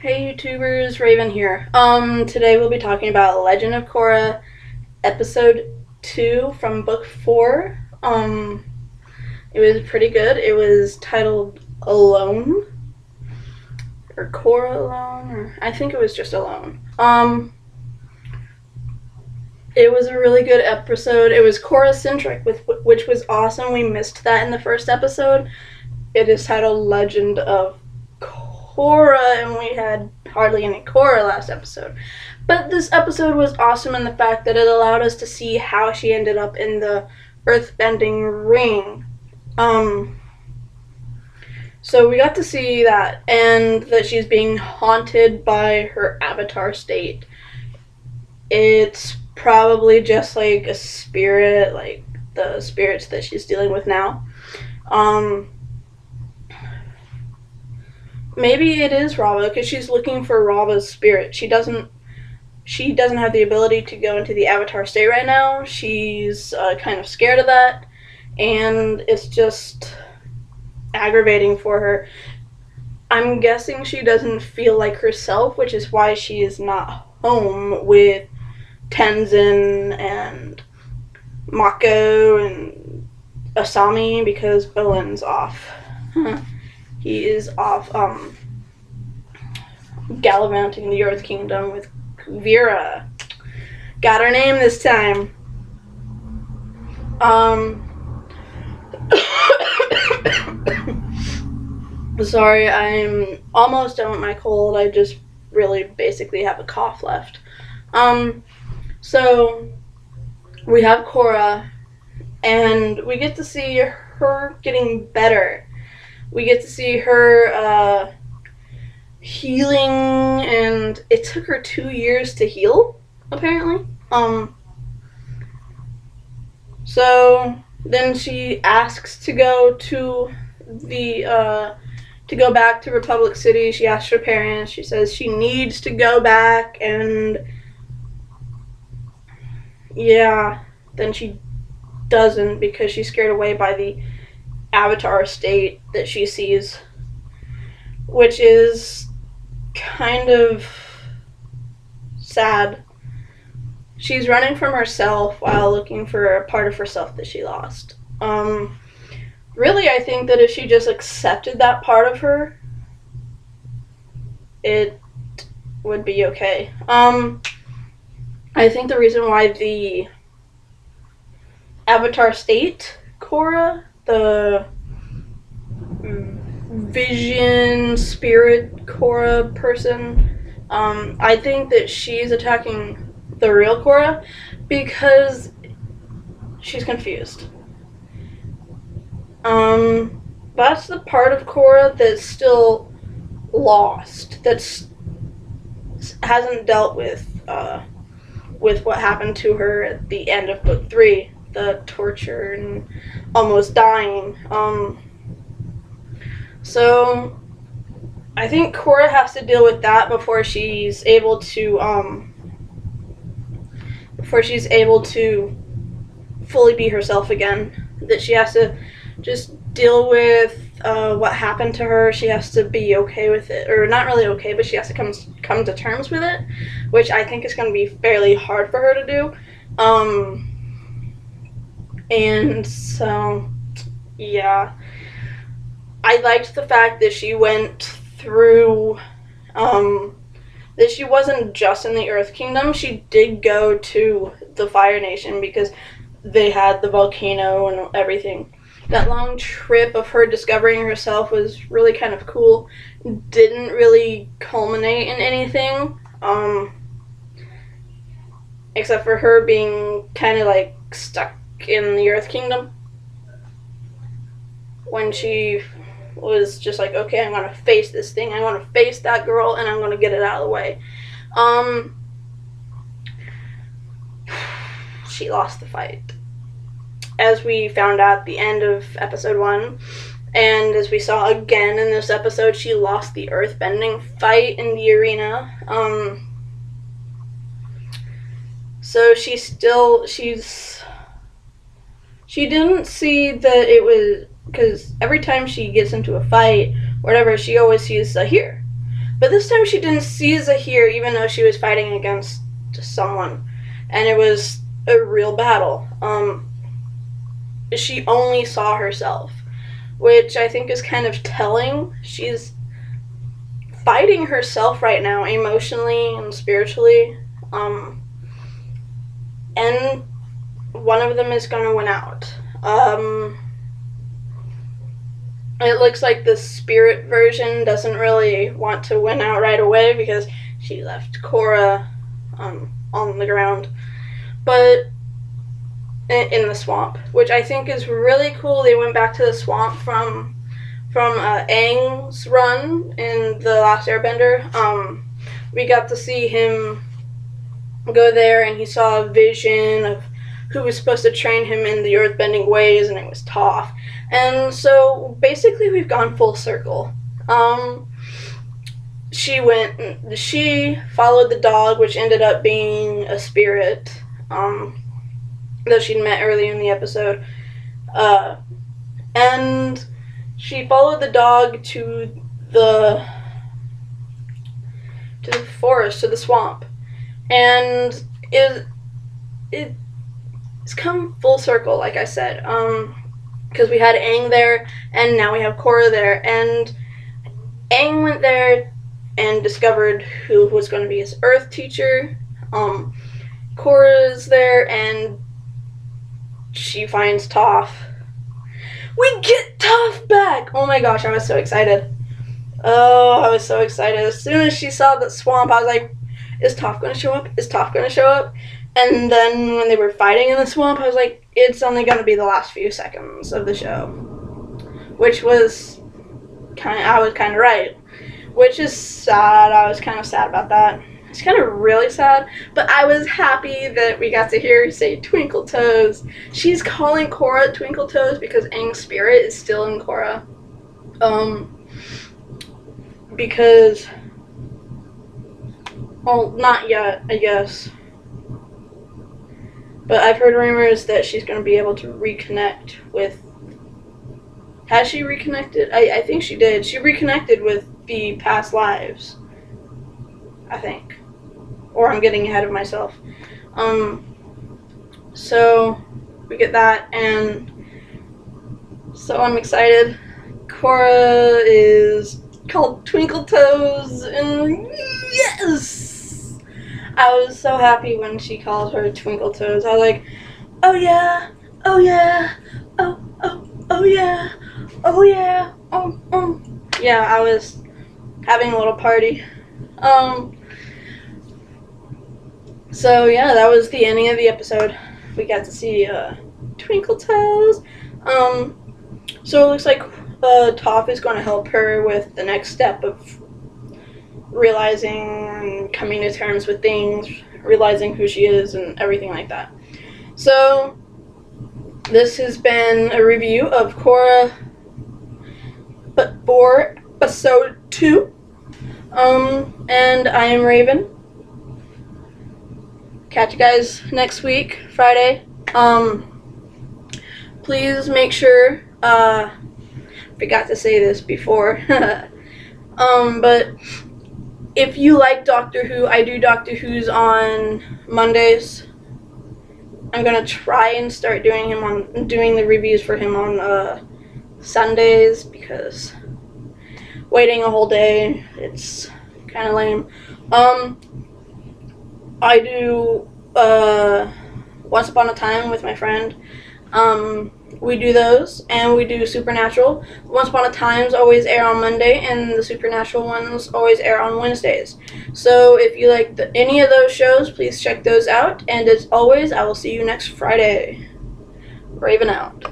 Hey YouTubers, Raven here. Today we'll be talking about Legend of Korra, episode 2 from book 4. It was pretty good. It was titled Alone, or Korra Alone, or I think it was just Alone. It was a really good episode. It was Korra-centric, which was awesome. We missed that in the first episode. It is titled Legend of Korra, and we had hardly any Korra last episode. But this episode was awesome in the fact that it allowed us to see how she ended up in the earthbending ring. So we got to see that, and that she's being haunted by her avatar state. It's probably just like a spirit, like the spirits that she's dealing with now. Maybe it is Rava because she's looking for Rava's spirit. She doesn't have the ability to go into the avatar state right now. She's kind of scared of that, and it's just aggravating for her. I'm guessing she doesn't feel like herself, which is why she is not home with Tenzin and Mako and Asami, because Owen's off. He is off gallivanting the Earth Kingdom with Vera. Got her name this time. Sorry, I'm almost done with my cold. I just really basically have a cough left. So we have Korra, and we get to see her getting better. We get to see her healing, and it took her 2 years to heal, apparently. So then she asks to go to to go back to Republic City. She asks her parents. She says she needs to go back, and yeah, then she doesn't because she's scared away by the avatar state that she sees, which is kind of sad. She's running from herself while looking for a part of herself that she lost. Really, I think that if she just accepted that part of her, it would be okay. I think the reason why the Avatar State Korra, the vision spirit Korra person, I think that she's attacking the real Korra because she's confused. That's the part of Korra that's still lost, that's hasn't dealt with what happened to her at the end of book 3, the torture and almost dying. So I think Korra has to deal with that before she's able to fully be herself again. That she has to just deal with what happened to her. She has to be okay with it, or not really okay, but she has to come to terms with it, which I think is going to be fairly hard for her to do. And so, yeah, I liked the fact that she went through, that she wasn't just in the Earth Kingdom. She did go to the Fire Nation because they had the volcano and everything. That long trip of her discovering herself was really kind of cool. Didn't really culminate in anything, except for her being kind of like stuck in the Earth Kingdom when she was just like, okay, I'm gonna face this thing, I'm gonna face that girl, and I'm gonna get it out of the way. She lost the fight, as we found out at the end of episode 1, and as we saw again in this episode, she lost the earthbending fight in the arena. So she didn't see that it was, because every time she gets into a fight, whatever, she always sees a here. But this time she didn't see Zahir, even though she was fighting against someone. And it was a real battle. She only saw herself, which I think is kind of telling. She's fighting herself right now, emotionally and spiritually. And one of them is going to win out. It looks like the spirit version doesn't really want to win out right away because she left Korra on the ground. But in the swamp, which I think is really cool. They went back to the swamp from Aang's run in The Last Airbender. We got to see him go there, and he saw a vision of who was supposed to train him in the earthbending ways, and it was Toph. And so basically we've gone full circle. She followed the dog, which ended up being a spirit, that she'd met earlier in the episode. And she followed the dog to the forest, to the swamp. And it's come full circle, like I said. Because we had Aang there, and now we have Korra there. And Aang went there and discovered who was going to be his Earth teacher. Korra's there, and she finds Toph. We get Toph back! Oh my gosh, I was so excited. Oh, I was so excited. As soon as she saw the swamp, I was like, is Toph going to show up? Is Toph going to show up? And then when they were fighting in the swamp, I was like, it's only going to be the last few seconds of the show. Which was I was kind of right. Which is sad. I was kind of sad about that. It's kind of really sad, but I was happy that we got to hear her say Twinkle Toes. She's calling Korra Twinkle Toes because Aang's spirit is still in Korra. Because, well, not yet, I guess. But I've heard rumors that she's going to be able to reconnect with... Has she reconnected? I think she did. She reconnected with the past lives, I think. Or I'm getting ahead of myself. So we get that, and so I'm excited. Korra is called Twinkle Toes, and yes! I was so happy when she called her Twinkle Toes. I was like, oh yeah, oh yeah, oh yeah, oh yeah, Yeah, I was having a little party. So yeah, that was the ending of the episode. We got to see Twinkle Toes. So it looks like Toph is going to help her with the next step of realizing and coming to terms with things, realizing who she is and everything like that. So this has been a review of Korra, but for episode 2. And I am Raven. Catch you guys next week, Friday. Please make sure, forgot to say this before, but if you like Doctor Who, I do Doctor Who's on Mondays. I'm gonna try and start doing the reviews for him on Sundays, because waiting a whole day, it's kind of lame. I do Once Upon a Time with my friend. We do those, and we do Supernatural. Once Upon a Times always air on Monday, and the Supernatural ones always air on Wednesdays. So if you like any of those shows, please check those out. And as always, I will see you next Friday. Raven out.